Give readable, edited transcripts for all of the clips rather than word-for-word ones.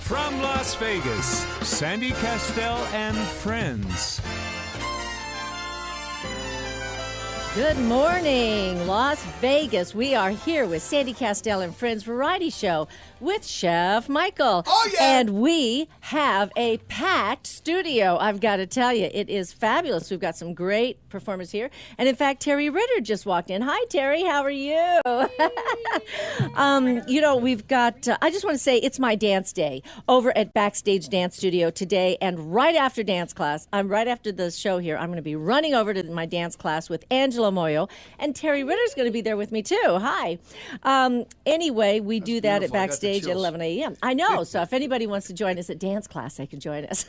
From Las Vegas, Sandy Kastel and friends. Good morning, Las Vegas. We are here with Sandy Kastel and Friends Variety Show with Chef Michael. Oh, yeah. And we have a packed studio. I've got to tell you, it is fabulous. We've got some great performers here. And in fact, Terry Ritter just walked in. Hi, Terry. How are you? We've got, I just want to say it's my dance day over at Backstage Dance Studio today. And right after dance class, right after the show here, I'm going to be running over to my dance class with Angela Moyo, and Terry Ritter's going to be there with me too. Hi. Anyway, we do that at Backstage at 11 a.m. I know. So if anybody wants to join us at dance class, they can join us.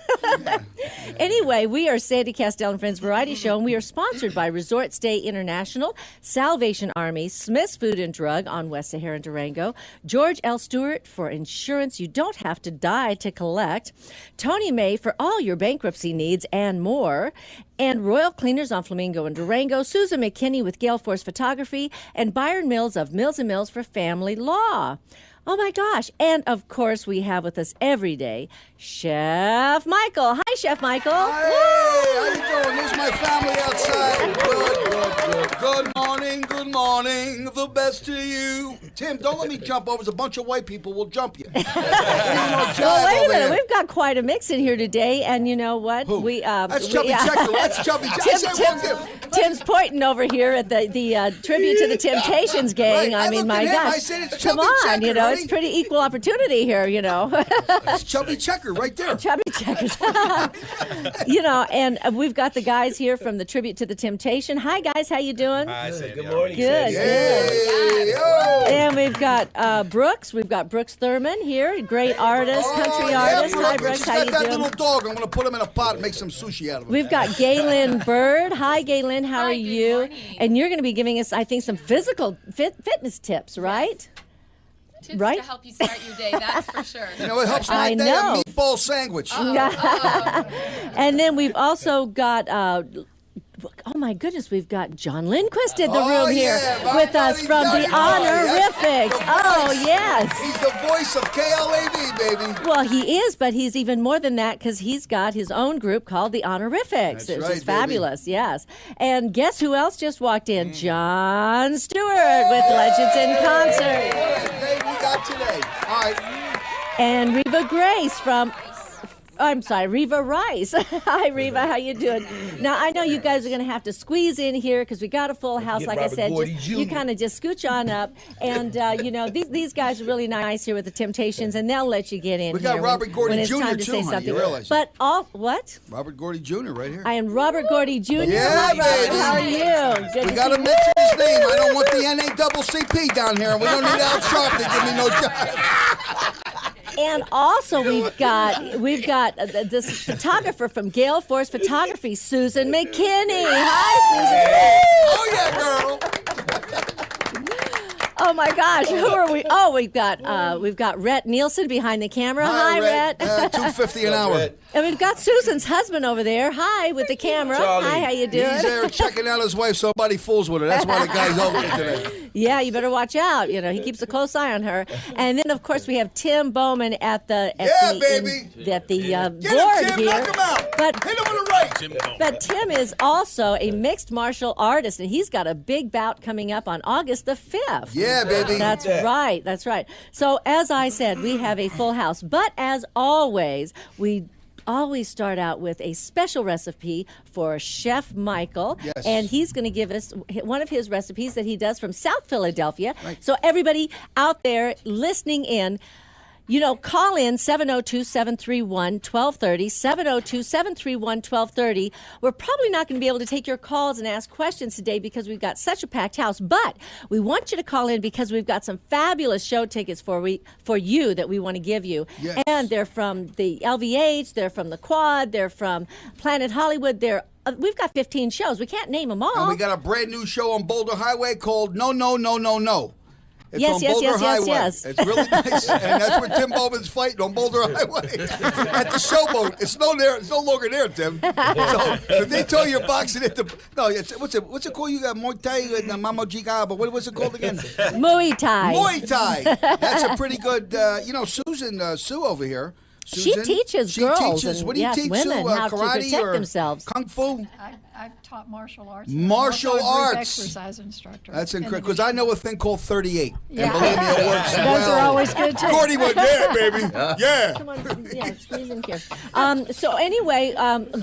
Anyway, we are Sandy Kastel and Friends Variety Show, and we are sponsored by Resort Stay International, Salvation Army, Smith's Food and Drug on West Sahara and Durango, George L. Stewart for insurance you don't have to die to collect, Tony May for all your bankruptcy needs and more, and Royal Cleaners on Flamingo and Durango, Susan McKinney with Gale Force Photography, and Byron Mills of Mills & Mills for family law. Oh, my gosh. And, of course, we have with us every day Chef Michael. Hi, Chef Michael. Hey, how you doing? There's my family outside. Good morning. The best to you. Tim, don't let me jump over. There's a bunch of white people will jump you. Well, wait a minute. We've got quite a mix in here today, and you know what? Who? That's Chubby Checker. That's Chubby Checker. Tim's pointing over here at the tribute to the Temptations gang. Right. I mean, my gosh. I said it's Come Chubby on, Checker, it's pretty equal opportunity here, It's Chubby Checker right there. Chubby Checkers. And we've got the guys here from the tribute to the Temptation. Hi, guys. How you doing? Hi, Sandy. Good morning, Good. Hey, yo. And we've got Brooks. We've got Brooks Thurman here, great artist, country artist. Hi, Brooks. She's How got you that doing? little dog. I'm going to put him in a pot and make some sushi out of him. We've got Galen Bird. Hi, Galen. How are you? Morning. And you're going to be giving us, I think, some physical fitness tips, right? Tips Right? to help you start your day, that's for sure. You know, it helps I my day know. a meatball sandwich. And then we've also got, oh my goodness, we've got John Lindquist in the room here with us from the Honorifics. Oh, yes. He's the voice of KLAV, baby. Well, he is, but he's even more than that because he's got his own group called the Honorifics. That's It's right, just fabulous, yes. And guess who else just walked in? John Stewart with Legends in Concert. What a day we got today. All right. And Reva Grace from... Reva Rice. Hi, Reva. How you doing? Now, I know you guys are going to have to squeeze in here because we got a full house. get Like I Robert said, Gordy you Jr. kind of just scooch on up. And, these guys are really nice here with the Temptations, and they'll let you get in We here got Robert Gordy when it's Jr. time to too, say honey. something. You realize But what? Robert Gordy Jr. right here. I am Robert Gordy Jr. Yeah, Hi, Robert. baby. How are you? Good We to got see to mention his name. I don't want the NAACP down here, and we don't need Al Sharp to give me no job. And also we've got this photographer from Gale Force Photography, Susan McKinney. Hi, Oh, yeah, girl. Susan. Oh my gosh, who are we? Oh, we've got Rhett Nielsen behind the camera. Hi, Rhett. $2.50 an hour. And we've got Susan's husband over there. Hi, with the camera. Charlie. Hi, how you doing? He's there checking out his wife so nobody fools with her. That's why the guy's over here today. Yeah, you better watch out. He keeps a close eye on her. And then, of course, we have Tim Bowman at the board Get him, Tim. here. Knock him out. But Hit him with the right. But Tim is also a mixed martial artist, and he's got a big bout coming up on August the 5th. Yeah, baby. That's right. That's right. So, as I said, we have a full house. But as always, we always start out with a special recipe for Chef Michael. Yes. And he's going to give us one of his recipes that he does from South Philadelphia. Right. So, everybody out there listening in, call in 702-731-1230, 702-731-1230. We're probably not going to be able to take your calls and ask questions today because we've got such a packed house, but we want you to call in because we've got some fabulous show tickets for you that we want to give you. Yes. And they're from the LVH, they're from the Quad, they're from Planet Hollywood, we've got 15 shows. We can't name them all. And we got a brand new show on Boulder Highway called No, No, No, No, No. It's Yes, on yes, Boulder yes, yes, Highway. yes. It's really nice, and that's where Tim Bowman's fighting on Boulder Highway at the showboat. It's no longer there, Tim. So if they tell you you're boxing at the what's it called? You got Muay Thai and Mamo Jiga, but what's it called again? Muay Thai. Muay Thai. That's a pretty good. Sue over here. She Susan, teaches girls and, what do you yes, teach, women Sue? how to Karate protect or themselves. Kung Fu? I've taught martial arts. Martial I'm also a group arts. exercise instructor. That's incredible, because I know a thing called 38. Yeah. And believe me, it works Those well. are always good, too. Gordy went, yeah, baby. Yeah. Come on, yeah, squeeze in here. So anyway,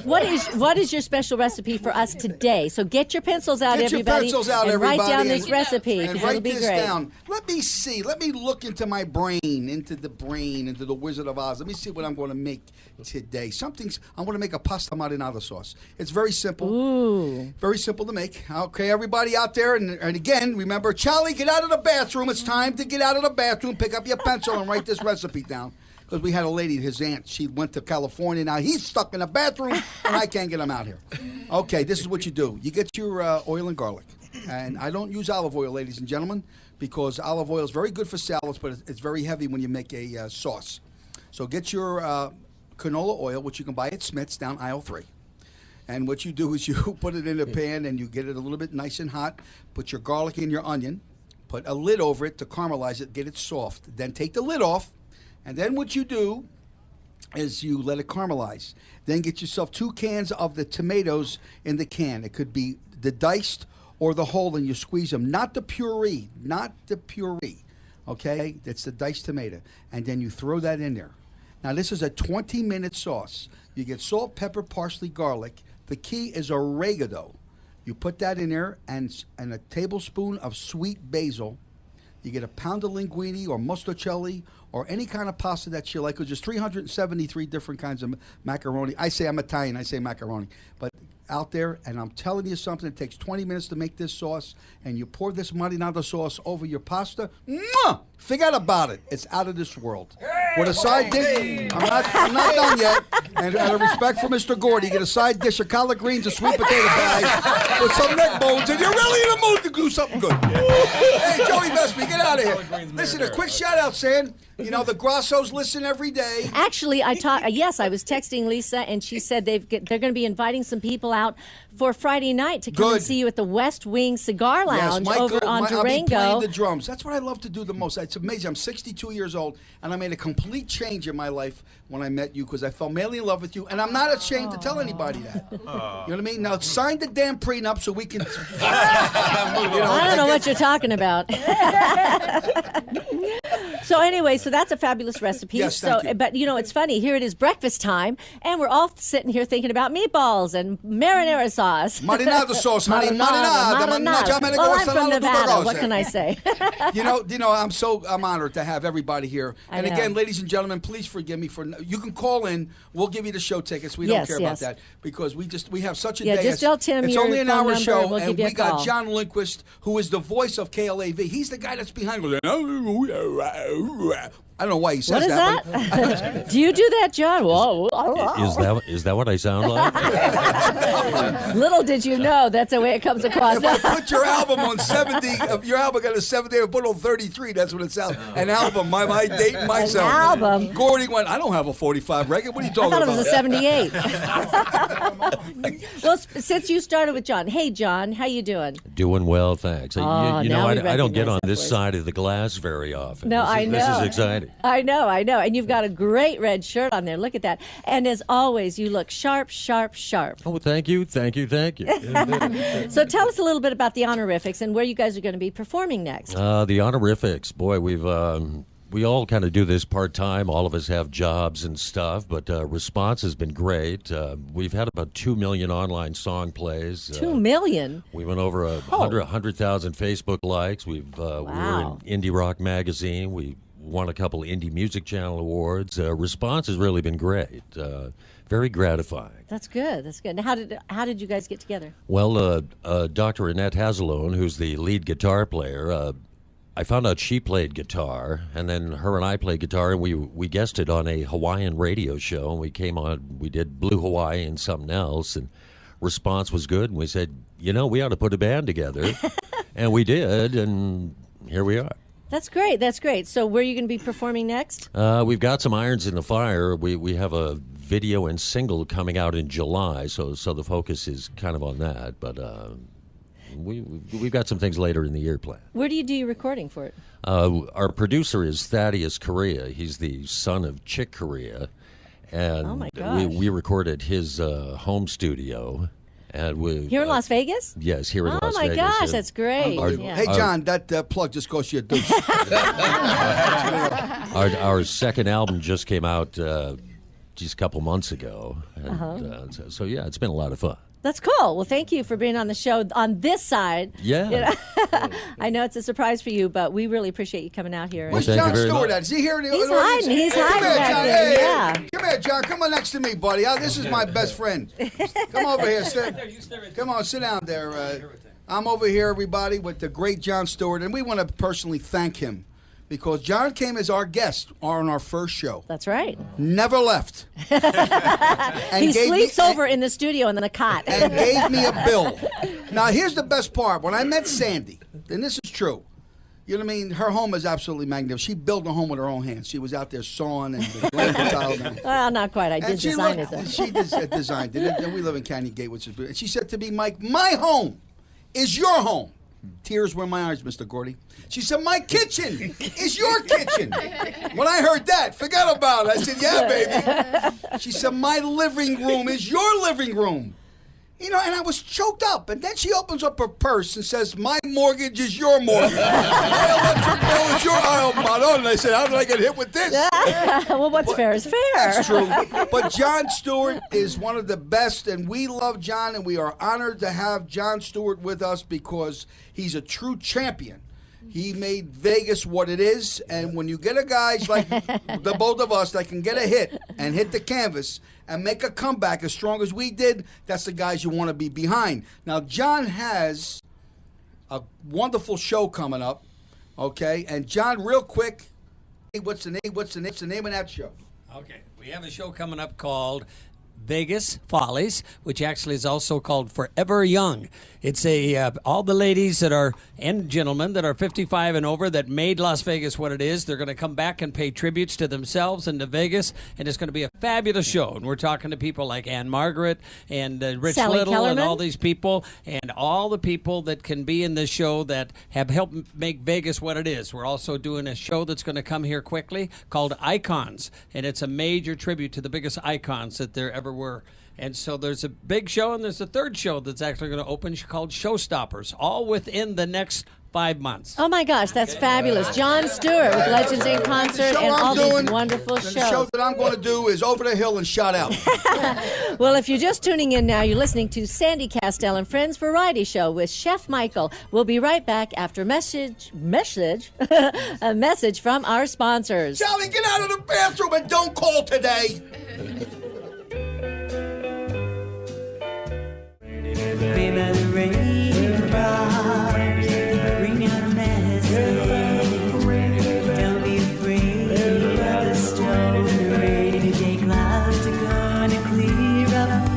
what is your special recipe for us today? So get your pencils out, Get your everybody, pencils out, and everybody. write down this and- recipe And because it'll write be this great. down. Let me see. Let me look into my brain, into the Wizard of Oz. Let me see what I'm going to make today. I'm going to make a pasta marinara sauce. It's very simple. Ooh. Very simple to make. Okay, everybody out there, and again, remember, Charlie, get out of the bathroom. It's time to get out of the bathroom, pick up your pencil, and write this recipe down. Because we had a lady, his aunt, she went to California. Now he's stuck in the bathroom, and I can't get him out here. Okay, this is what you do. You get your oil and garlic. And I don't use olive oil, ladies and gentlemen, because olive oil is very good for salads, but it's very heavy when you make a sauce. So get your canola oil, which you can buy at Smith's down aisle 3. And what you do is you put it in a pan and you get it a little bit nice and hot. Put your garlic and your onion. Put a lid over it to caramelize it, get it soft. Then take the lid off. And then what you do is you let it caramelize. Then get yourself 2 cans of the tomatoes in the can. It could be the diced or the whole, and you squeeze them. Not the puree. Not the puree. Okay? That's the diced tomato. And then you throw that in there. Now, this is a 20-minute sauce. You get salt, pepper, parsley, garlic. The key is oregano. You put that in there and a tablespoon of sweet basil. You get a pound of linguine or mustarcelli or any kind of pasta that you like. Because there's 373 different kinds of macaroni. I say I'm Italian. I say macaroni. But out there, and I'm telling you something, it takes 20 minutes to make this sauce, and you pour this marinara sauce over your pasta. Mwah! Forget about it. It's out of this world. With a side dish, I'm not done yet. And out of respect for Mr. Gordy, get a side dish of collard greens, a sweet potato pie, with some neck bones, and you're really in the mood to do something good. Hey, Joey Vespi, get out of here. Listen, a quick shout out, Sam. You know, the Grossos listen every day. Actually, I was texting Lisa, and she said they're going to be inviting some people out for Friday night to come and see you at the West Wing Cigar Lounge over on I'll be playing Durango. the drums. That's what I love to do the most. It's amazing. I'm 62 years old, and I made a complete change in my life when I met you because I fell madly in love with you, and I'm not ashamed to tell anybody that. You know what I mean? Now, sign the damn prenup so we can... I don't know what you're talking about. So anyway, so that's a fabulous recipe. Yes, thank you. But it's funny. Here it is breakfast time, and we're all sitting here thinking about meatballs and marinara sauce. Marinara sauce, honey. Marinara. Well, I'm from Nevada. What can I say? You know, I'm honored to have everybody here. And again, ladies and gentlemen, please forgive me for. You can call in. We'll give you the show tickets. We don't care about that because we have such a day. Just tell Tim it's your only an phone hour number show, and we'll give you a we got call. John Lindquist, who is the voice of KLAV. He's the guy that's behind. I don't know why he says What is that? Do you do that, John? Whoa. Is that what I sound like? Little did you know that's the way it comes across. If I put your album on 70, if your album got a 70, I put on 33. That's what it sounds. An album. My date and myself. An album. Gordy went. I don't have a 45 record. What are you I talking thought about? it was a 78. Well, since you started with John, hey John, how you doing? Doing well, thanks. You know, now we I don't get recognize on that this voice. side of the glass very often. No, I know. This is exciting. I know. And you've got a great red shirt on there. Look at that. And as always, you look sharp, sharp, sharp. Oh, thank you. So tell us a little bit about the honorifics and where you guys are going to be performing next. The honorifics, boy, we all kind of do this part-time. All of us have jobs and stuff, but response has been great. We've had about 2 million online song plays. 2 million? We went over 100,000 Facebook likes. We were in Indie Rock Magazine. We won a couple Indie Music Channel awards. Response has really been great. Very gratifying. That's good. Now, how did you guys get together? Well, Dr. Annette Hazelone, who's the lead guitar player, I found out she played guitar, and then her and I played guitar, and we guested on a Hawaiian radio show, and we came on, we did Blue Hawaii and something else, and response was good, and we said, we ought to put a band together, and we did, and here we are. That's great. That's great. So where are you going to be performing next? We've got some irons in the fire. We have a video and single coming out in July, so the focus is kind of on that. But we've got some things later in the year planned. Where do you do your recording for it? Our producer is Thaddeus Correa. He's the son of Chick Corea. And Oh, my gosh. we recorded his home studio. And Here in Las Vegas? Yes, here in Oh, Las my Vegas. gosh, And that's great. Unbelievable. Yeah. Hey, John, that plug just cost you a deuce. Our second album just came out just a couple months ago. And, so, yeah, it's been a lot of fun. That's cool. Well, thank you for being on the show on this side. Yeah. You know, I know it's a surprise for you, but we really appreciate you coming out here. Where's Thank you John very Stewart much. at? Is he here? In the He's audience? hiding. He's Hey, come hiding here, back John. there, Hey, yeah. Come here, John. Come on next to me, buddy. This is my best friend. Come over here. Come on, sit down there. I'm over here, everybody, with the great John Stewart, and we want to personally thank him because John came as our guest on our first show. That's right. Never left. And He gave sleeps me, over in the studio and then a cot. and gave me a bill. Now, here's the best part. When I met Sandy, and this is true, you know what I mean? Her home is absolutely magnificent. She built a home with her own hands. She was out there sawing and laying the tile down. Well, not quite. I did And she design it, looked- though. She designed it. And we live in Canyon Gate, which is beautiful. And she said to me, Mike, my home is your home. Tears were in my eyes, Mr. Gordy. She said, my kitchen is your kitchen. When I heard that, forget about it. I said, yeah, baby. She said, my living room is your living room. You know, and I was choked up. And then she opens up her purse and says, my mortgage is your mortgage. My electric bill is your Madonna. And I said, how did I get hit with this? Well, what's fair is fair. That's true. But John Stewart is one of the best, and we love John, and we are honored to have John Stewart with us because he's a true champion. He made Vegas what it is, and when you get a guys like the both of us that can get a hit and hit the canvas and make a comeback as strong as we did, that's the guys you want to be behind. Now, John has a wonderful show coming up, okay? And John, real quick, what's the name of that show? Okay, we have a show coming up called Vegas Follies, which actually is also called Forever Young. It's all the ladies that are, and gentlemen that are 55 and over that made Las Vegas what it is. They're going to come back and pay tributes to themselves and to Vegas, and it's going to be a fabulous show. And we're talking to people like Ann Margaret and Rich Sally Little Kellerman. and all these people, and all the people that can be in this show that have helped make Vegas what it is. We're also doing a show that's going to come here quickly called Icons, and it's a major tribute to the biggest icons that there ever were. And so there's a big show, and there's a third show that's actually going to open called Showstoppers, all within the next 5 months. Oh, my gosh, that's fabulous. John Stewart with Legends in Concert and all these wonderful The show shows. that I'm going to do is Over the Hill and Shot Out. Well, if you're just tuning in now, you're listening to Sandy Kastel and Friends Variety Show with Chef Michael. We'll be right back after a message from our sponsors. Sally, get out of the bathroom and don't call today. Baby, the rain drops bring out a message. Don't be afraid of the storm. Rainy day clouds are gonna clear up.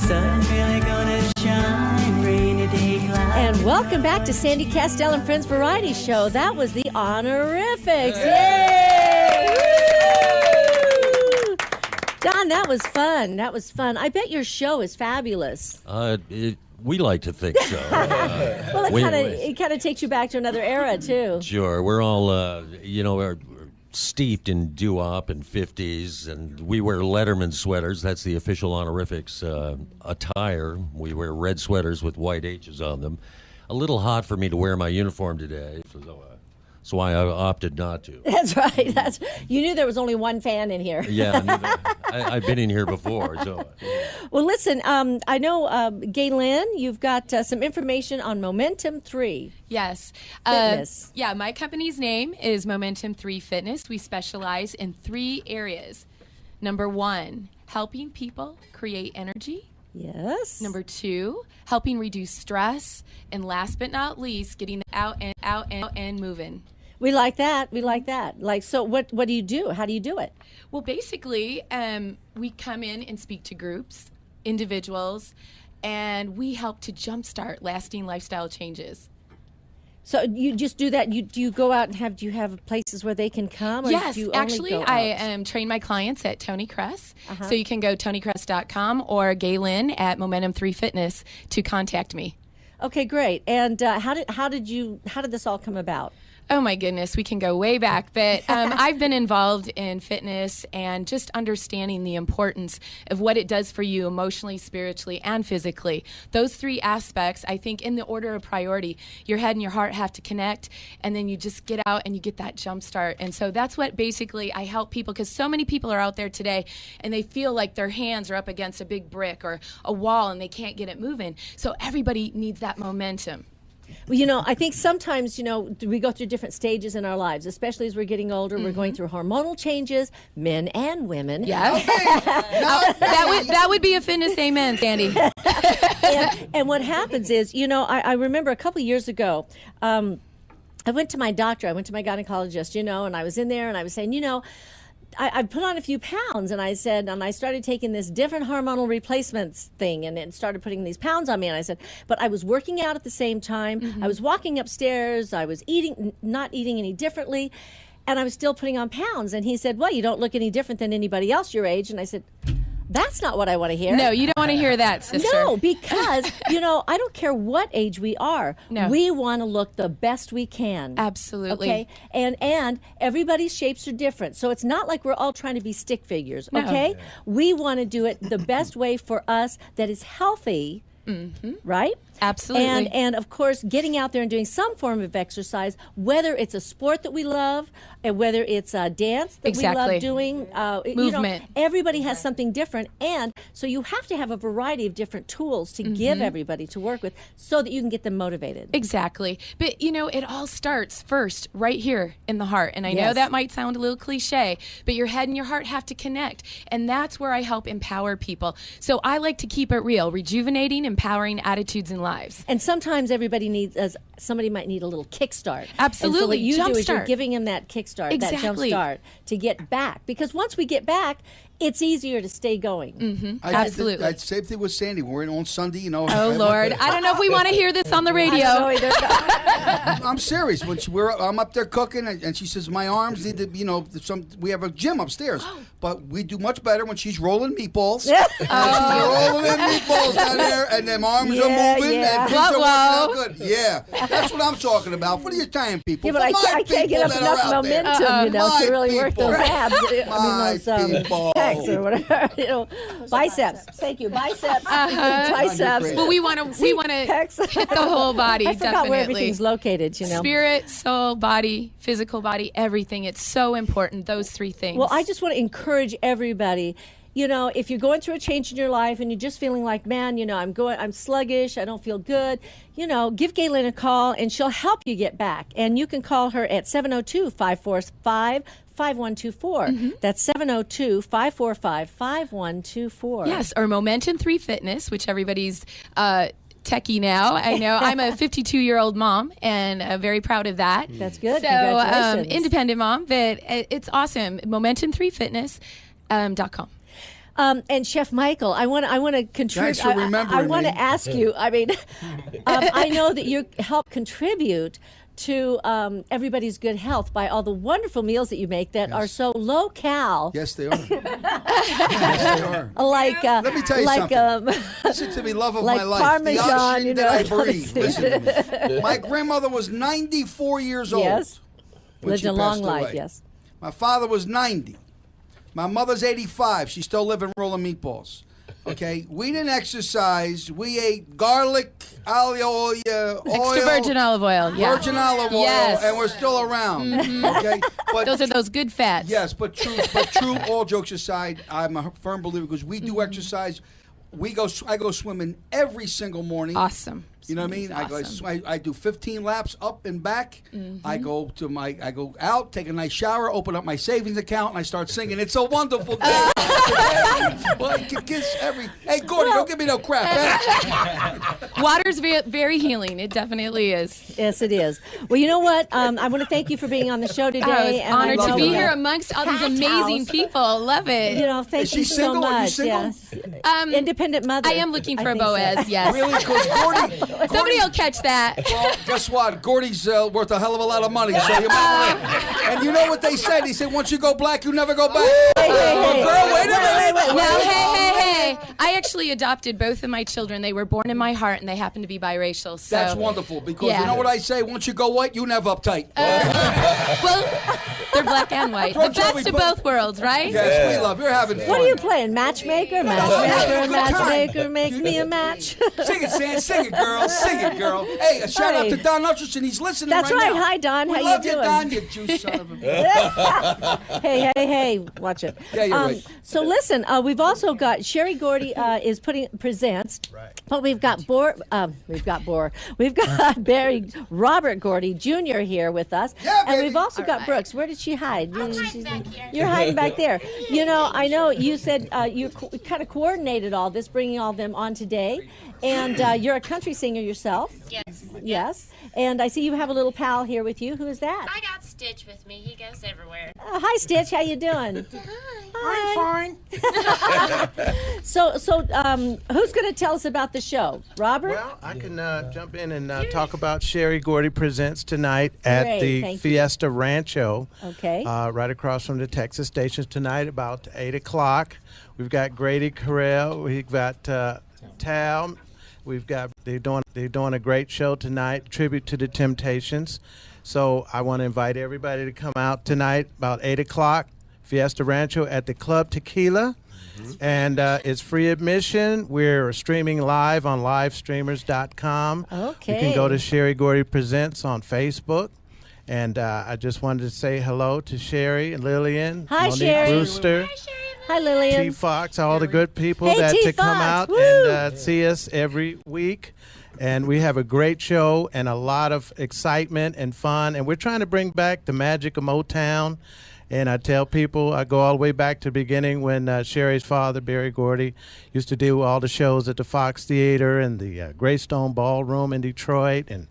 Sun's really gonna shine. Rainy day clouds. And welcome back to Sandy Kastel and Friends Variety Show. That was the Honorifics. Yay! Woo! Don, that was fun. That was fun. I bet your show is fabulous. We like to think so. Well, it kind of takes you back to another era, too. Sure. We're all, we're steeped in doo-wop and 50s, and we wear Letterman sweaters. That's the official Honorifics attire. We wear red sweaters with white H's on them. A little hot for me to wear my uniform today, so I opted not to. That's right. You knew there was only one fan in here. Yeah, I've been in here before. So. Well, listen, I know, Gaylen, you've got some information on Momentum 3. Yes. Fitness. Yeah, my company's name is Momentum 3 Fitness. We specialize in 3 areas. Number 1, helping people create energy. Yes. Number 2, helping reduce stress. And last but not least, getting out and moving. We like that. Like, so what do you do? How do you do it? Well, basically, we come in and speak to groups, individuals, and we help to jumpstart lasting lifestyle changes. So you just do that. Do you go out and do you have places where they can come? Or Yes, do you only actually, go I out? train my clients at Tony Kress. Uh-huh. So you can go TonyKress.com or Gaylin at Momentum 3 Fitness to contact me. Okay, great. And how did this all come about? Oh my goodness, we can go way back. But I've been involved in fitness and just understanding the importance of what it does for you emotionally, spiritually, and physically. Those three aspects, I think, in the order of priority, your head and your heart have to connect, and then you just get out and you get that jump start. And so that's what basically I help people, because so many people are out there today and they feel like their hands are up against a big brick or a wall and they can't get it moving. So everybody needs that momentum. Well, I think sometimes, we go through different stages in our lives, especially as we're getting older. We're going through hormonal changes, men and women. Yes. that would be a fitness amen, Sandy. And what happens is, I remember a couple years ago, I went to my doctor, I went to my gynecologist, and I was in there and I was saying, I put on a few pounds, and I said, and I started taking this different hormonal replacements thing, and it started putting these pounds on me. And I said, but I was working out at the same time. I was walking upstairs. I was not eating any differently, and I was still putting on pounds. And he said, well, you don't look any different than anybody else your age. And I said, that's not what I want to hear. No, you don't want to hear that, sister. No, because, I don't care what age we are. No. We want to look the best we can. Absolutely. Okay? And everybody's shapes are different. So it's not like we're all trying to be stick figures, No. okay? We want to do it the best way for us that is healthy, right? Absolutely. And of course, getting out there and doing some form of exercise, whether it's a sport that we love, and whether it's a dance that we Exactly. love doing. Movement. Everybody has something different. And so you have to have a variety of different tools to give everybody to work with so that you can get them motivated. Exactly. But, it all starts first right here in the heart. And I know Yes. that might sound a little cliche, but your head and your heart have to connect. And that's where I help empower people. So I like to keep it real, rejuvenating, empowering attitudes and lives. And sometimes somebody might need a little kickstart. Absolutely. And so what you do is you're Jumpstart. giving them that kickstart, that jump Exactly. start to get back. Because once we get back, it's easier to stay going. Absolutely. I same thing with Sandy. We're in on Sunday, Oh, Lord. I don't know if we want to hear this on the radio. I'm serious. When I'm up there cooking, and she says my arms need to, we have a gym upstairs, but we do much better when she's rolling meatballs. She's rolling in meatballs down there, and them arms are moving, and things are working out good. Yeah, that's what I'm talking about. For the Italian people, Yeah, but I for my can't get people up that are enough out there. momentum, My to really work people. those abs. My people. Pecs or whatever, biceps. Thank you, biceps, triceps. Well, we want to pecs. hit the whole body, I forgot definitely. where everything's located. Spirit, soul, body, physical body, everything. It's so important, those three things. Well, I just want to encourage everybody. If you're going through a change in your life and you're just feeling like, man, I'm sluggish, I don't feel good, give Gaylin a call and she'll help you get back. And you can call her at 702-545-5124. That's 702-545-5124. Yes, or Momentum 3 Fitness, which everybody's techie now. I know I'm a 52-year-old mom and very proud of that. That's good. So, Congratulations. independent mom, but it's awesome. Momentum3Fitness.com. And Chef Michael, I want to contribute. Thanks for remembering I want me. to ask you. I mean, I know that you help contribute to everybody's good health by all the wonderful meals that you make that are so low cal. Yes, they are. Yes, they are. Like Let me tell you like something. Listen to me, love of like my life. Parmesan, the oxygen that I breathe. honestly. Listen to me. My grandmother was 94 years old. Yes, when lived she a long passed life. away. Yes. My father was 90. My mother's 85. She's still living rolling meatballs. Okay? We didn't exercise. We ate garlic, olive oil, Extra virgin olive oil. Yeah. virgin olive oil, Yes. and we're still around. Okay? But Those are those good fats. yes, but true, all jokes aside, I'm a firm believer because we do exercise. I go swimming every single morning. Awesome. You know what I mean? Awesome. I do 15 laps up and back. I go out, take a nice shower, open up my savings account, and I start singing. It's a wonderful day. Hey, Gordy, don't give me no crap. Water's very healing. It definitely is. Yes, it is. Well, you know what? I want to thank you for being on the show today. I was and I honored know to be that- here amongst all these Packed amazing house. people. Love it. Thank Is you she so single? Are you much. single? Yes. Independent mother. I am looking for a think so. Boaz, yes. Really? Because Somebody will catch that. well, guess what? Gordy's worth a hell of a lot of money, so you might want to. And you know what they said? He said, once you go black, you never go back. Hey, Girl, wait a minute. Now, hey. I actually adopted both of my children. They were born in my heart, and they happen to be biracial. So That's wonderful, because Yeah. you know what I say? Once you go white, you never uptight. Well, they're black and white. The Throw best Joey of Bo- both worlds, right? Yes, we love. You're having fun. What are you playing? Matchmaker? Matchmaker, make me a match. Sing it, Sam. Sing it, girl. Sing it, girl. Hey, a shout out Hey. to Don Hutcherson. He's listening That's right right. now. Hi, Don. We How love you you, doing? Don, you juice son of a bitch. Hey, watch it. Yeah, you're right. So listen, we've also got Sherry Gordy is presents, but we've got Barry Robert Gordy Jr. here with us, Yeah, and baby. we've also got Brooks. Where did she hide? You're hiding back there. You know, I know you said you kind of coordinated all this, bringing all them on today, and you're a country singer yourself. Yes. And I see you have a little pal here with you. Who is that? I got Stitch with me. He goes everywhere. Hi, Stitch. How you doing? Hi. I'm fine. So, who's going to tell us about the show? Robert? Well, I can jump in and talk about Sherry Gordy Presents tonight at Great, the thank you. Fiesta Rancho. Okay. Right across from the Texas station tonight, about 8 o'clock. We've got Grady Carell. We've got Tal. They're doing a great show tonight, tribute to the Temptations. So I want to invite everybody to come out tonight about 8 o'clock, Fiesta Rancho at the Club Tequila. And it's free admission. We're streaming live on livestreamers.com. Okay. You can go to Sherry Gordy Presents on Facebook. And I just wanted to say hello to Sherry and Lillian, Hi, Monique Sherry. Brewster, Hi, Lillian. T Fox, all the good people Hey, that T. to come Fox, out woo! and see us every week. And we have a great show and a lot of excitement and fun. And we're trying to bring back the magic of Motown. And I tell people, I go all the way back to the beginning when Sherry's father, Barry Gordy, used to do all the shows at the Fox Theater and the Greystone Ballroom in Detroit. And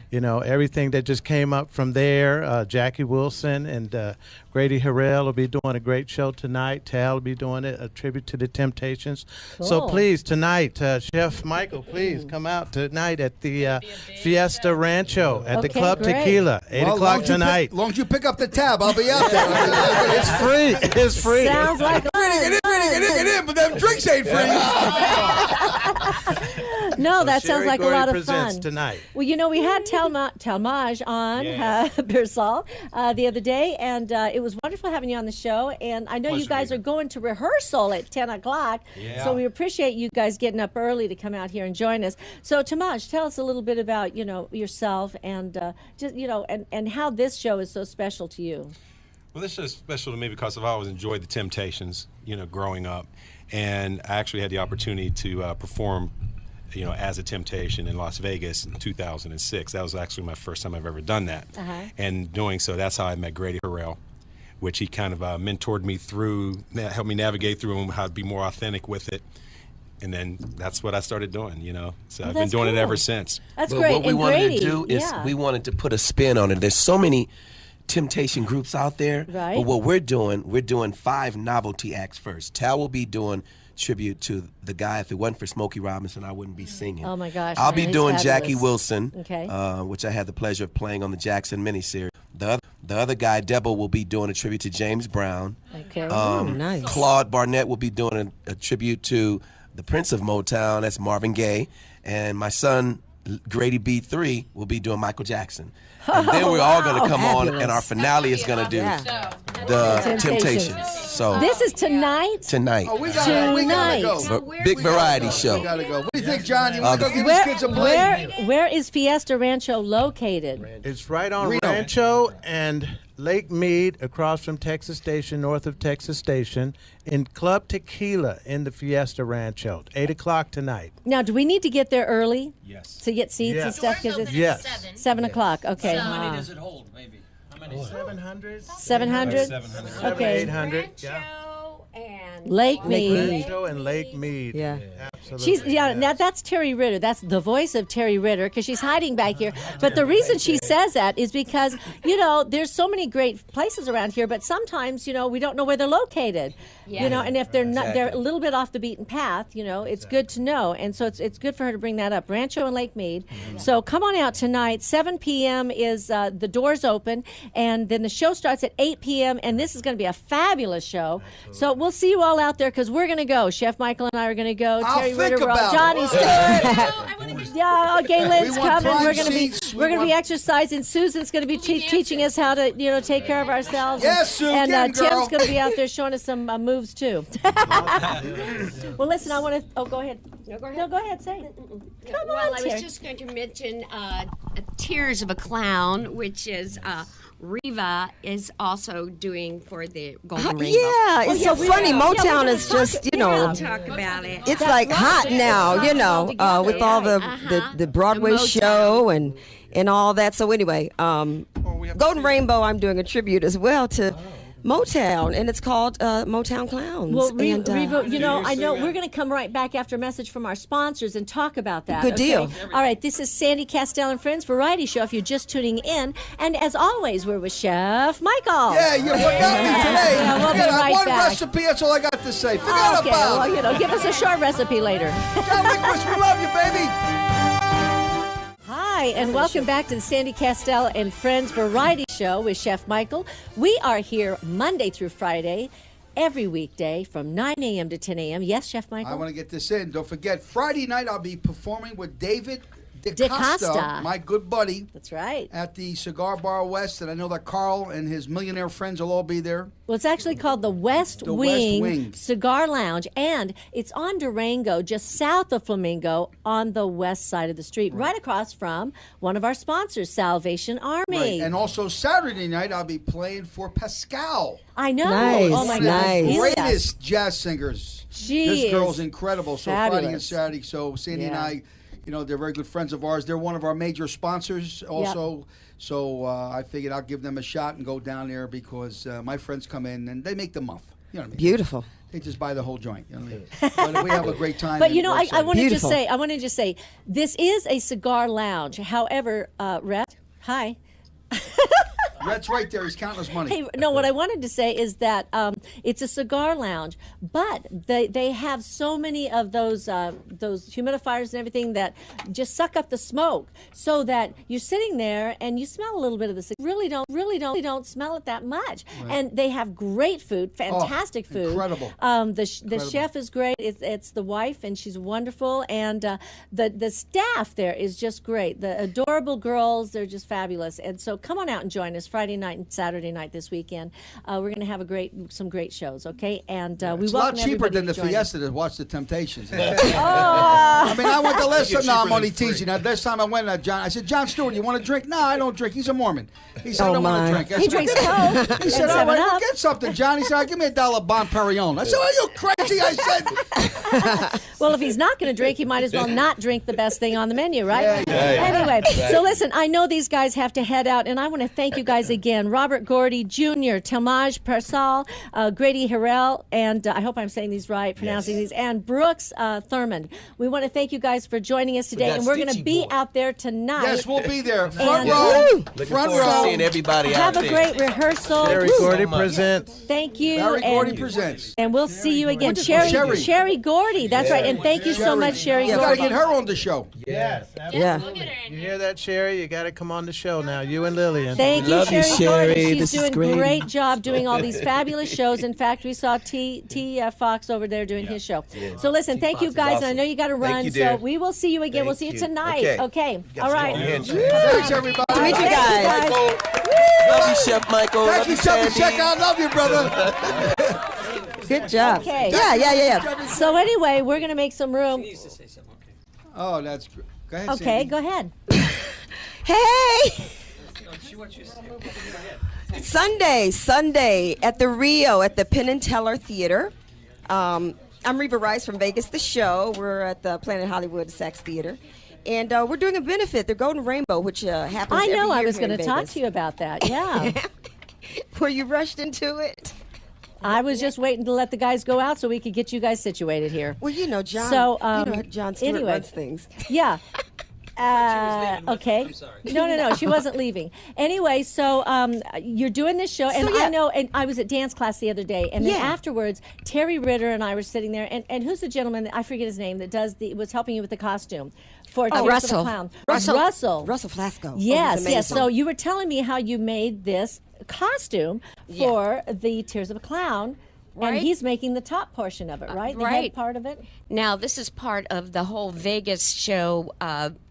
you know, everything that just came up from there. Jackie Wilson and Grady Harrell will be doing a great show tonight. Tal will be doing a tribute to the Temptations. So Cool. please, tonight, Chef Michael, please come out tonight at the Fiesta Rancho at the Okay, Club great. Tequila, 8 o'clock tonight. Long as you pick up the tab, I'll be out there. It's free. It's free. Sounds like Get in, but them drinks ain't free. No, So that sounds Sherry like a Gordy lot of presents fun. tonight. Well, you know, we had Talmage on Bersal the other day, and it was wonderful having you on the show. And I know you guys are going to rehearsal at 10 o'clock, so we appreciate you guys getting up early to come out here and join us. So, Talmage, tell us a little bit about, you know, yourself and just, you know, and how this show is so special to you. Well, this is special to me because I've always enjoyed the Temptations, you know, growing up. And I actually had the opportunity to perform, you know, as a Temptation in Las Vegas in 2006. That was actually my first time I've ever done that. And doing so, that's how I met Grady Harrell, which he kind of mentored me through, helped me navigate through how to be more authentic with it. And then that's what I started doing, you know. So I've been that's doing it cool. ever since. That's But great. what we and wanted Grady, to do is we wanted to put a spin on it. There's so many Temptation groups out there. Right. But what we're doing 5 novelty acts first. Tal will be doing tribute to the guy. If it wasn't for Smokey Robinson, I wouldn't be singing. Oh, my gosh. I'll be he's doing fabulous. Jackie Wilson, Okay. which I had the pleasure of playing on the Jackson miniseries. The other guy, Debo, will be doing a tribute to James Brown. Okay. Nice. Claude Barnett will be doing a tribute to the Prince of Motown, that's Marvin Gaye. And my son, Grady B3, will be doing Michael Jackson. And then we're all going to come on, and our finale is going to do the Temptations. So This is tonight? tonight, Oh, we gotta go. big variety We show. gotta go. What do you think, John? You want to go give these kids a play? Where is Fiesta Rancho located? It's right on Reno. Rancho and Lake Mead, across from Texas Station, north of Texas Station, in Club Tequila in the Fiesta Rancho, 8 o'clock tonight. Now, do we need to get there early? Yes. To get seats and Yes. stuff? Because it's Yes. 7 o'clock. Okay. How many does it hold, maybe? How many? 700? 700? 700. Okay. 800. Yeah. And Lake Mead. Rancho and Lake Mead. Yeah. Absolutely. Now that's Terry Ritter. That's the voice of Terry Ritter because she's hiding back here. But the reason she says that is because, there's so many great places around here, but sometimes, we don't know where they're located. And if they're not, they're a little bit off the beaten path, it's good to know. And so it's good for her to bring that up. Rancho and Lake Mead. So come on out tonight. 7 p.m. is the doors open, and then the show starts at 8 p.m. And this is going to be a fabulous show. So we'll see you all out there because we're going to go. Chef Michael and I are going to go. Terry Ritter, Johnny Stewart. Gaylen's coming. We're going to be exercising. Susan's going to be teaching us how to take care of ourselves. Yes, Sue. And Tim's going to be out there showing us some moves too. Well, listen, I want to. Oh, go ahead. No, go ahead. No, go ahead. Say it. Come well, on, I was just going to mention Tears of a Clown, which is Riva is also doing for the Golden Rainbow. Yeah, it's so funny. Motown is just, We'll talk about it. it's like hot now, with all the Broadway show and all that. So anyway, Golden Rainbow, I'm doing a tribute as well to Motown, and it's called Motown Clowns. Well, Reva, I know we're going to come right back after a message from our sponsors and talk about that. Good deal. All right, this is Sandy Kastel and Friends Variety Show if you're just tuning in. And as always, we're with Chef Michael. Yeah, you forgot me today. Yeah, we'll be right one back. recipe, that's all I got to say. Forget Okay, about it. well, give us a short recipe later. John Wickers, we love you, baby. Hi, and welcome back to the Sandy Kastel and Friends Variety Show with Chef Michael. We are here Monday through Friday, every weekday from 9 a.m. to 10 a.m. Yes, Chef Michael? I want to get this in. Don't forget, Friday night I'll be performing with David DeCosta, my good buddy. That's right. At the Cigar Bar West, and I know that Carl and his millionaire friends will all be there. Well, it's actually called the West Wing Cigar Lounge, and it's on Durango, just south of Flamingo, on the west side of the street, right across from one of our sponsors, Salvation Army. Right. And also Saturday night I'll be playing for Pascal. I know. Nice, oh my nice. God. Greatest jazz singers. This girl's incredible. So fabulous. Friday and Saturday. So Sandy and I, they're very good friends of ours. They're one of our major sponsors also. Yep. So I figured I'll give them a shot and go down there because my friends come in and they make the muff. You know what I mean? Beautiful. They just buy the whole joint. You know what I mean? But we have a great time. But I want to just say, this is a cigar lounge. However, Rhett, hi. Rhett's right there. He's counting his money. Hey, no, what I wanted to say is that it's a cigar lounge, but they have so many of those humidifiers and everything that just suck up the smoke, so that you're sitting there and you smell a little bit of the cigar. Really don't smell it that much. Right. And they have great food, fantastic food. Incredible. The chef is great. It's the wife, and she's wonderful, and the staff there is just great. The adorable girls, they're just fabulous. And so come on out and join us Friday night and Saturday night this weekend. We're going to have some great shows, okay? And we it's a welcome lot cheaper than the join. Fiesta to watch the Temptations. Oh. I mean, I went the last time. No, I'm only teasing. This time I went to John. I said, John Stewart, you want a drink? No, I don't drink. He's a Mormon. He said, I don't want to drink. He drinks Coke. He said, all right, well, get something, John. He said, give me $1 Bon Perignon. I said, are you crazy? I said. Well, if he's not going to drink, he might as well not drink the best thing on the menu, right? Yeah. Anyway, so listen, I know these guys have to head out, and I want to thank you guys again. Robert Gordy Jr., Tamaj Persal, Grady Harrell, and I hope I'm saying these right, pronouncing these, and Brooks Thurmond. We want to thank you guys for joining us today, and we're going to be out there tonight. Yes, we'll be there. Front row. Front row. Seeing everybody out there. Have a great rehearsal. Barry Gordy presents. Thank you. Barry Gordy presents. And we'll see you again. Sherry Gordy. That's right. And thank you so much, Sherry Gordy. You got to get her on the show. Yes. Yeah. We'll get her in You hear that, Sherry? You got to come on the show now. You and Lillian. Thank you, love you, Sherry Gordy. This She's is doing a great. great job doing all these fabulous shows. In fact, we saw T. Fox over there doing his show. So listen, thank you guys. And I know you got to run. you, So dear. we will see you again. We'll see you tonight. Okay. All right. Thanks, everybody. To meet you guys. Love you, Chef Michael. Thank Love you, Sandy. Check out. Love you, brother. Good job. Okay. Yeah. So anyway, we're going to make some room. He needs to say something. Okay. Oh, that's great. Go ahead, Okay, Sandy. go ahead. Hey! She wants you to say Sunday at the Rio at the Penn and Teller Theater. I'm Reva Rice from Vegas, the show. We're at the Planet Hollywood Saks Theater. And we're doing a benefit, the Golden Rainbow, which happens every year. I know. I was going to talk to you about that. Yeah. Were you rushed into it? I was just waiting to let the guys go out so we could get you guys situated here. Well, John. So, John Stewart anyway. runs things. Yeah. Okay. No. She wasn't leaving. Anyway, so you're doing this show, and I know, and I was at dance class the other day, and then afterwards, Terry Ritter and I were sitting there, and who's the gentleman? I forget his name that was helping you with the costume for Tears of Russell. the Clown. Russell Yes, Flasco. yes. So you were telling me how you made this costume for the Tears of a Clown. Right. And he's making the top portion of it, right? The head part of it? Now, this is part of the whole Vegas show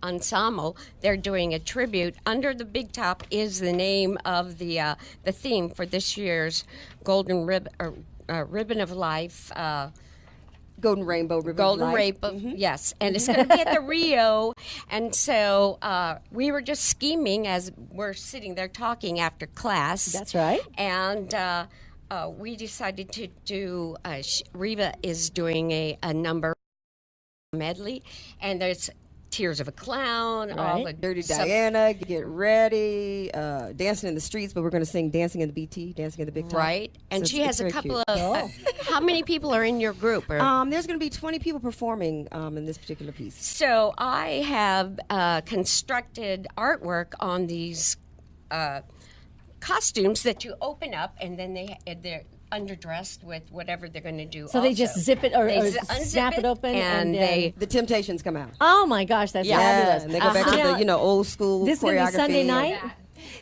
ensemble. They're doing a tribute. Under the big top is the name of the theme for this year's Golden Ribbon of Life. Golden Rainbow Ribbon Golden of Life. Rainbow, yes. And it's going to be at the Rio. And so we were just scheming as we're sitting there talking after class. That's right. And we decided to do, Reva is doing a number medley, and there's Tears of a Clown, all the Dirty Diana, get ready, dancing in the streets, but we're going to sing Dancing in the BT, Dancing in the Big Top. Right, and So she has a couple of, how many people are in your group? There's going to be 20 people performing in this particular piece. So I have constructed artwork on these costumes that you open up, and then they're underdressed with whatever they're going to do. So they just zip it or snap it open, and the Temptations come out. Oh my gosh, that's fabulous! And they go back to the old school This choreography. This is Sunday night.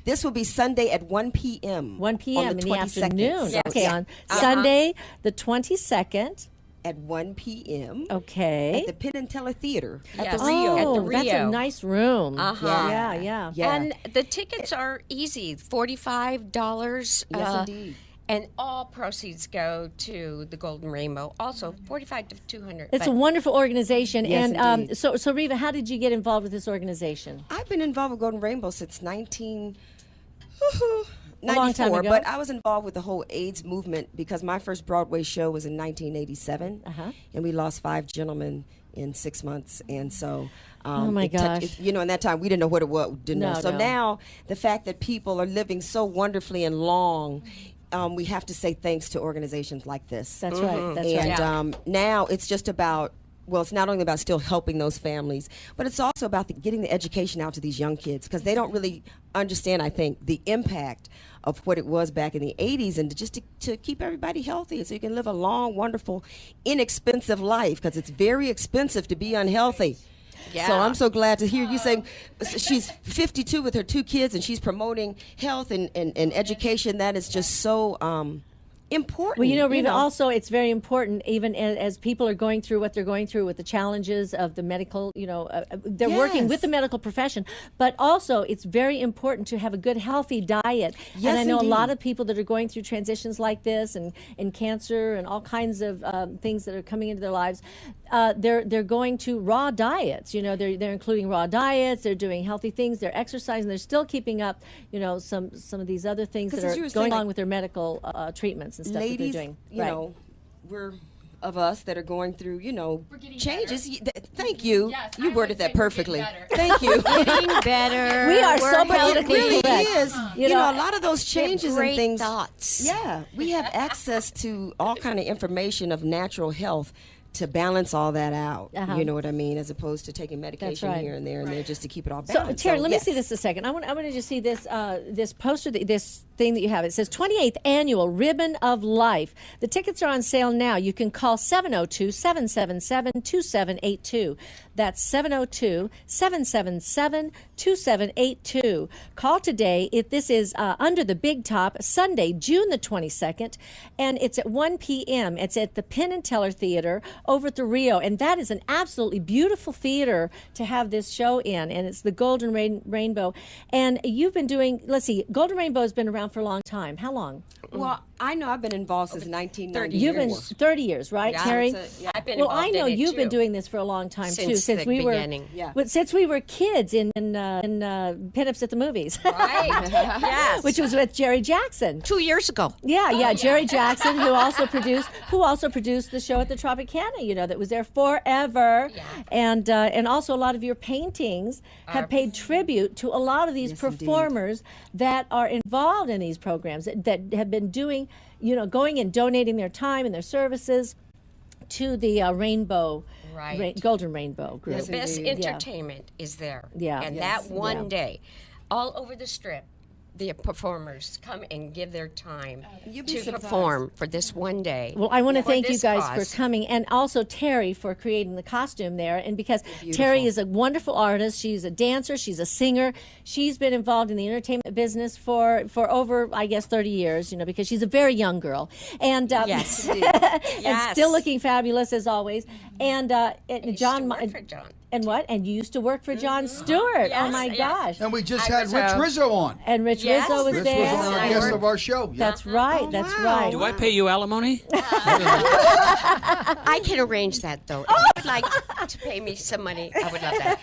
This will be Sunday at 1 p.m. 1 p.m. in the 22nd. afternoon. Yes. Okay, on Sunday the 22nd. At 1 p.m. Okay. At the Penn and Teller Theater at Yes. the Rio. Oh, At the Rio. that's a nice room. Uh-huh. Yeah. And the tickets are easy, $45. Yes, indeed. And all proceeds go to the Golden Rainbow. Also, $45 to $200. It's a wonderful organization. Yes, and indeed. so Reva, how did you get involved with this organization? I've been involved with Golden Rainbow since 1994, long time ago. but I was involved with the whole AIDS movement because my first Broadway show was in 1987, and we lost 5 gentlemen in 6 months, and so oh my gosh, in that time we didn't know what it was, didn't know. So No. now the fact that people are living so wonderfully and long. We have to say thanks to organizations like this. That's right. That's and right. Now it's just about, well, it's not only about still helping those families, but it's also about getting the education out to these young kids because they don't really understand, I think, the impact of what it was back in the 80s and to keep everybody healthy so you can live a long, wonderful, inexpensive life because it's very expensive to be unhealthy. Yeah. So I'm so glad to hear you saying she's 52 with her 2 kids and she's promoting health and education. That is just so important. Well, Reva, also it's very important, even as people are going through what they're going through with the challenges of the medical, they're working with the medical profession, but also it's very important to have a good, healthy diet. Yes, and I know indeed. a lot of people that are going through transitions like this and cancer and all kinds of things that are coming into their lives. They're going to raw diets. They're including raw diets. They're doing healthy things. They're exercising. They're still keeping up, some of these other things that are going along with their medical treatments and stuff ladies, that they're doing. We're of us that are going through, changes. Thank you. Yes, You I worded would that say we're perfectly. getting better. Thank you. Getting better. We are so We're healthy. It really correct. is. You A know, lot of those We have changes great and things. thoughts. Yeah, we have access to all kind of information of natural health to balance all that out. You know what I mean? As opposed to taking medication right. here and there just to keep it all So, balanced. Terry, let me yes. see this a second. I want to just see this this poster, this thing that you have. It says 28th Annual Ribbon of Life. The tickets are on sale now. You can call 702-777-2782. That's 702-777-2782. Call today. This is Under the Big Top, Sunday, June the 22nd, and it's at 1 p.m. It's at the Penn and Teller Theater over at the Rio, and that is an absolutely beautiful theater to have this show in, and it's the Golden Rainbow. And you've been doing, let's see, Golden Rainbow has been around for a long time. How long? Well, I know I've been involved since 1990. You've been 30 years, right, Yeah. Terry? I've been Well, I involved know in it, you've been too. doing this for a long time too, Since the we beginning. were since we were kids in Pinups at the Movies, Right. Yes. which was with Jerry Jackson. 2 years ago. Yeah, Jerry Jackson, who also produced the show at the Tropicana, that was there forever, and also a lot of your paintings have paid tribute to a lot of these performers that are involved in these programs that have been doing going, going and donating their time and their services to the Rainbow, Right. Golden Rainbow group. The best entertainment is there. Yeah. And Yes. that one Yeah. day, all over the strip, the performers come and give their time to perform for this one day. Well, I want to for thank you this guys cause. for coming, and also Terry for creating the costume there. And because Terry is a wonderful artist, she's a dancer, she's a singer. She's been involved in the entertainment business for over, I guess, 30 years. Because she's a very young girl, and Yes. and Yes. still looking fabulous as always. And John, work for John. and what? And you used to work for John Stewart. Oh Yes, my yes. gosh! And we just I had was, Rich Rizzo on. And Rich Yes. Rizzo was Rich there. was one of our I guests worked- of our show. Yeah. That's right. That's right. Do I pay you alimony? I can arrange that, though. If you would like to pay me some money, I would love that.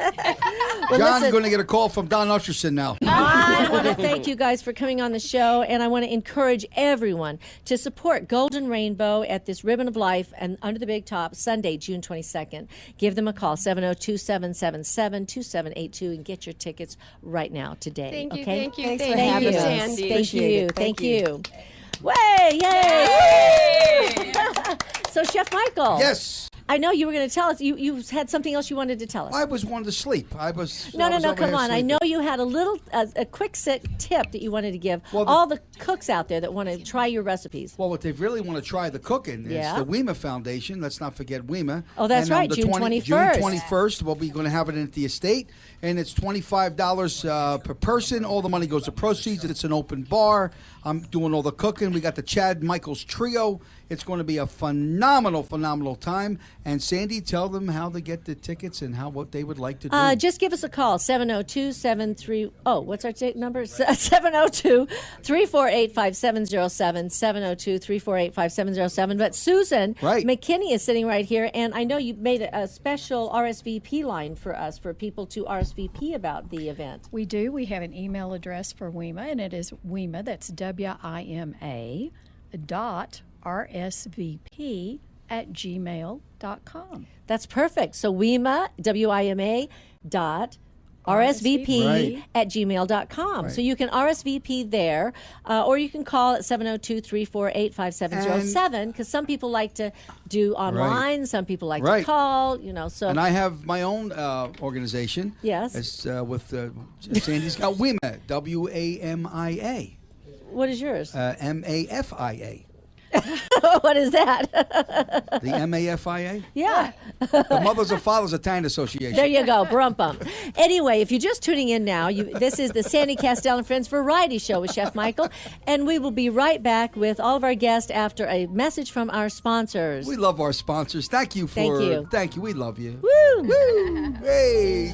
John's going to get a call from Don Usherson now. I want to thank you guys for coming on the show, and I want to encourage everyone to support Golden Rainbow at this Ribbon of Life and Under the Big Top Sunday, June 22nd. Give them a call, 702-777-2782, and get your tickets right now today. Thank you, okay? thank you, Thanks thank for you, having us. Sandy. Thank Appreciate you. it. Thank Thank you. Way! Yay! So, Chef Michael. Yes. I know you were going to tell us. You had something else you wanted to tell us. I was wanting to sleep. I was. No, I was over come here on. I sleeping. know you had a quick tip that you wanted to give Well, all the cooks out there that want to try your recipes. Well, what they really want to try the cooking is Yeah. the WEMA Foundation. Let's not forget WEMA. Oh, that's And, right, the June 21st. June 21st, we'll be going to have it at the estate, and it's $25 per person. All the money goes to proceeds. It's an open bar. I'm doing all the cooking. We got the Chad Michaels Trio. It's going to be a phenomenal, phenomenal time. And Sandy, tell them how to get the tickets and what they would like to do. Just give us a call, 702-73... Oh, what's our number? 702-348-5707, 702-348-5707. But Susan McKinney is sitting right here, and I know you made a special RSVP line for us, for people to RSVP about the event. We do. We have an email address for WEMA, and it is WEMA, that's WIMA, .rsvp@gmail.com. That's perfect. So WIMA, WIMA dot RSVP at gmail.com. So you can RSVP there, or you can call at 702-348-5707, because some people like to do online, some people like to call, so. And I have my own organization. Yes. It's with Sandy's got WIMA, WAMIA. What is yours? MAFIA. What is that? The MAFIA? Yeah. The Mothers and Fathers Italian Association. There you go, brum-bum. Anyway, if you're just tuning in now, this is the Sandy Kastel and Friends Variety Show with Chef Michael, and we will be right back with all of our guests after a message from our sponsors. We love our sponsors. Thank you for... Thank you. Thank you. We love you. Woo! Woo! Hey!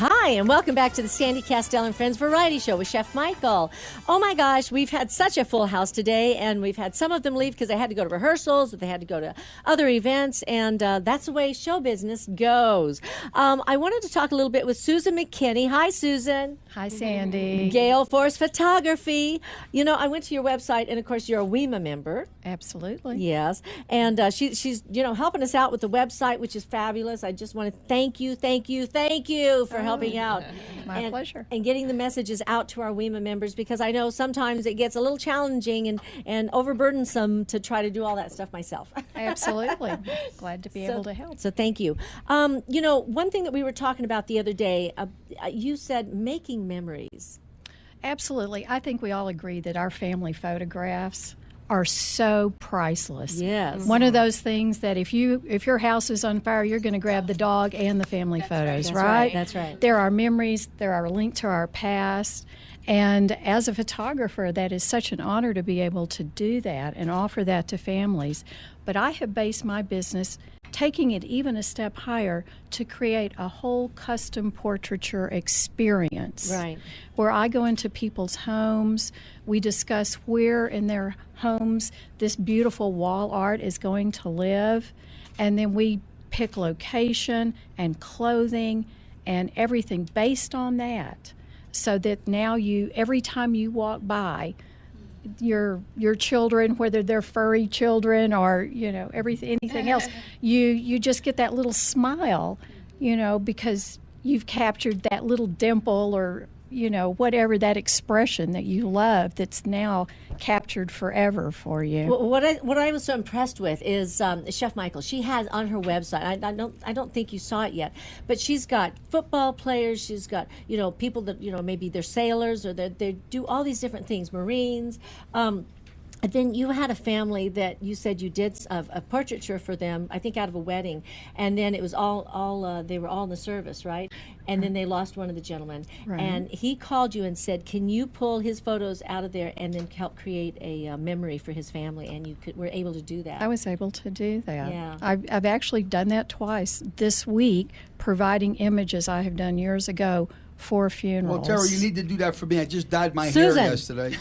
Hi, and welcome back to the Sandy Kastel and Friends Variety Show with Chef Michael. Oh my gosh, we've had such a full house today, and we've had some of them leave because they had to go to rehearsals, or they had to go to other events, and that's the way show business goes. I wanted to talk a little bit with Susan McKinney. Hi, Susan. Hi, Sandy. Gale Force Photography. I went to your website, and of course, you're a WEMA member. Absolutely. Yes, and she's helping us out with the website, which is fabulous. I just want to thank you for helping out. My pleasure. And getting the messages out to our WEMA members, because I know sometimes it gets a little challenging and overburdensome to try to do all that stuff myself. Absolutely. Glad to be able to help. So thank you. One thing that we were talking about the other day, you said making memories. Absolutely. I think we all agree that our family photographs are so priceless. Yes. One of those things that if your house is on fire, you're going to grab the dog and the family photos, right? That's right. There are memories, there are a link to our past. And as a photographer, that is such an honor to be able to do that and offer that to families. But I have based my business taking it even a step higher to create a whole custom portraiture experience. Right. Where I go into people's homes, we discuss where in their homes this beautiful wall art is going to live, and then we pick location and clothing and everything based on that, so that now every time you walk by, your children, whether they're furry children or anything else, you just get that little smile, because you've captured that little dimple or whatever that expression that you love that's now captured forever for you. Well, what I was so impressed with is Chef Michael. She has on her website. I don't think you saw it yet, but she's got football players. She's got people that maybe they're sailors or they do all these different things, Marines. And then you had a family that you said you did a portraiture for them, I think out of a wedding, and then it was all they were all in the service, right? And then they lost one of the gentlemen, Right. and he called you and said, "Can you pull his photos out of there and then help create a memory for his family?" And you were able to do that. I was able to do that. Yeah. I've actually done that twice this week, providing images I have done years ago for Well, funerals. Terry, you need to do that for me. I just dyed my Susan. hair yesterday.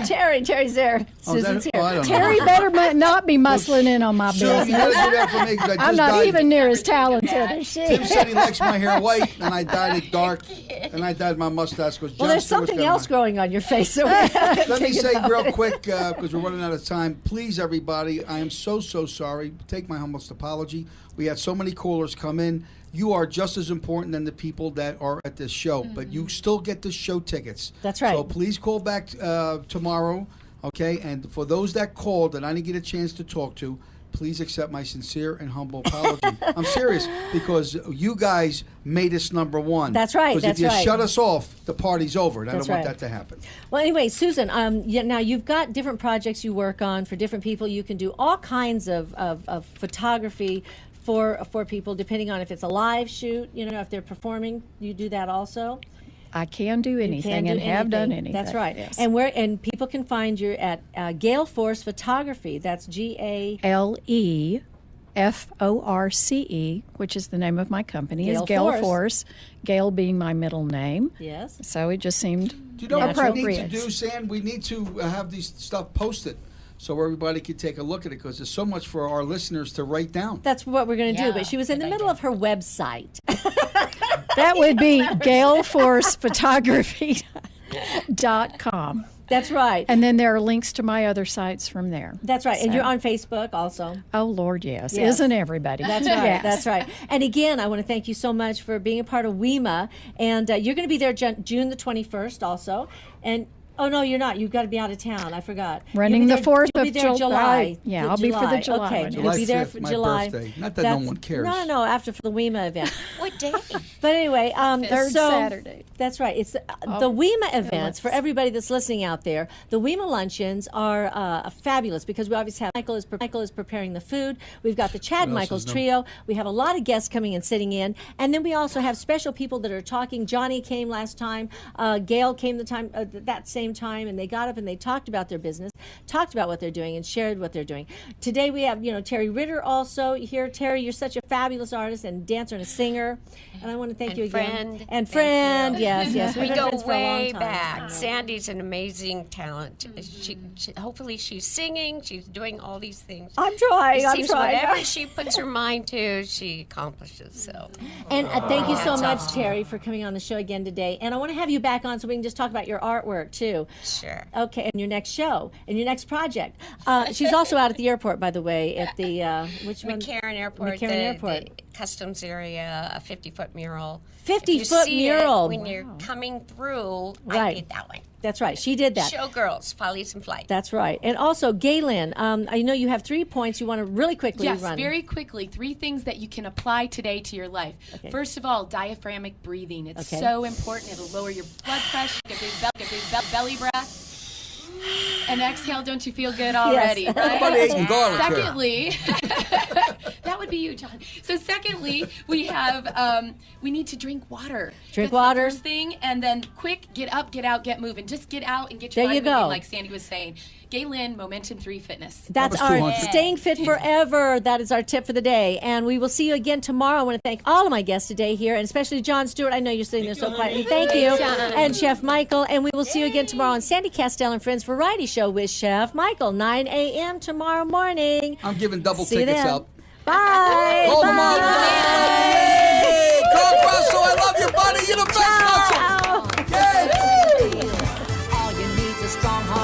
Terry? Terry's there. Oh, is that- Susan's oh, I here. don't know. Terry better not be muscling in on my Susan, you business. gotta do that for me 'cause I just I'm not dyed- even near as talented as she Tim said he is. likes my hair white, and I dyed it dark, and I dyed my mustache. Well, there's something else growing on your face. So Let me Think say about real it. quick, because we're running out of time. Please, everybody, I am so sorry. Take my humblest apology. We had so many callers come in. You are just as important than the people that are at this show, but you still get the show tickets. That's right. So please call back tomorrow, okay? And for those that called that I didn't get a chance to talk to, please accept my sincere and humble apology. I'm serious, because you guys made us number one. That's right, Because that's if you right. shut us off, the party's over, and I That's don't want right. that to happen. Well, anyway, Susan, now you've got different projects you work on for different people. You can do all kinds of photography for people, depending on if it's a live shoot, if they're performing, you do that also. I can do You anything can do and have done anything. anything. That's right. Yes. And people can find you at Gale Force Photography. That's LEFORCE, which is the name of my company, is Gale Gale Force. Force. Gale being my middle name. Yes. So it just seemed Do you know what we appropriate. need to do, Sam? We need to have these stuff posted so everybody can take a look at it, because there's so much for our listeners to write down. That's what we're going to do. Yeah, But she was in the middle of her website. That would be galeforcephotography.com. That's right. And then there are links to my other sites from there. That's right. And So- you're on Facebook also. Oh, Lord, yes. Yes. Isn't everybody? That's right. Yes. That's right. And again, I want to thank you so much for being a part of WEMA. And you're going to be there June the 21st also. And oh no, you're not. You've got to be out of town. I forgot. Running You'll the be there- 4th you'll be of there July. Yeah, I'll be for the July Okay, one, you'll yes. be there July for 5th, my July. birthday. Not that no one cares. No, after for the WEMA event. What day? But anyway, Third so Saturday. that's right. It's the WEMA events for everybody that's listening out there. The WEMA luncheons are fabulous because we obviously have Michael is preparing the food. We've got the Chad What else Michaels is new? trio. We have a lot of guests coming and sitting in, and then we also have special people that are talking. Johnny came last time. Gail came that same time, and they got up and they talked about their business, talked about what they're doing, and shared what they're doing. Today we have Terry Ritter also here. Terry, you're such a fabulous artist and dancer and a singer, and I want to thank you again. Friend. And Thank friend, you. yes. We We've been go friends for a long way time. back. Sandy's an amazing talent. Hopefully she's singing. She's doing all these things. I'm trying. It I'm seems trying. whatever she puts her mind to, she accomplishes. So. And thank you so Hats much, off to Terry, for coming on the show again today. And I want to have you back on so we can just talk about your artwork too. Sure. Okay, and your next show and your next project. She's also out at the airport, by the way, at the which one? McCarran Airport. McCarran Airport. The customs area, a 50-foot mural. 50-foot mural. When you're coming through, I Right. did that one. That's right. She did that. Showgirls, Follies in Flight. That's right. And also, Galen, I know you have 3 points you want to really quickly Yes, run. very quickly. 3 things that you can apply today to your life. Okay. First of all, diaphragmatic breathing. It's Okay. so important. It'll lower your blood pressure, get big belly breath. And exhale, don't you feel good already? Yes. Right? Everybody eating garlic here. Secondly, that would be you, John. So secondly, we have we need to drink water. Drink That's water. The first thing, and then quick, get up, get out, get moving. Just get out and get your There you body moving, go. like Sandy was saying. Galen, Momentum 3 Fitness. That's That was our 200. staying fit forever. That is our tip for the day. And we will see you again tomorrow. I want to thank all of my guests today here, and especially John Stewart. I know you're sitting there so quietly. Thank you. And Chef Michael. And we will see you again tomorrow on Sandy Kastel and Friends Variety Show with Chef Michael, 9 a.m. tomorrow morning. I'm giving double See you tickets then. out. Bye. Call them Bye. up. Hey, Carl Russell, I love you, buddy. You're the best, Carl. Ciao. Yay. All you need is a strong heart.